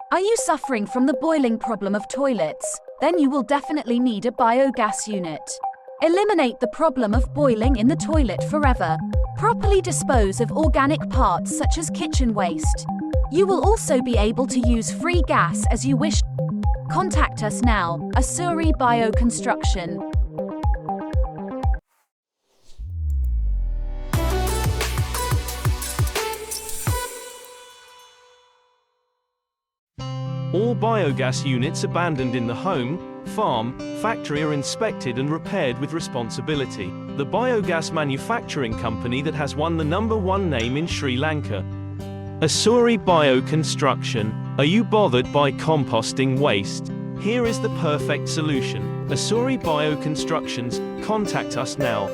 Are you suffering from the boiling problem of toilets? Then you will definitely need a biogas unit. Eliminate the problem of boiling in the toilet forever. Properly dispose of organic parts such as kitchen waste. You will also be able to use free gas as you wish. Contact us now, Isuri Biogas Construction. All biogas units abandoned in the home, farm, factory are inspected and repaired with responsibility. The biogas manufacturing company that has won the #1 name in Sri Lanka. Isuri Biogas Construction. Are you bothered by composting waste? Here is the perfect solution. Isuri Biogas Constructions. Contact us now.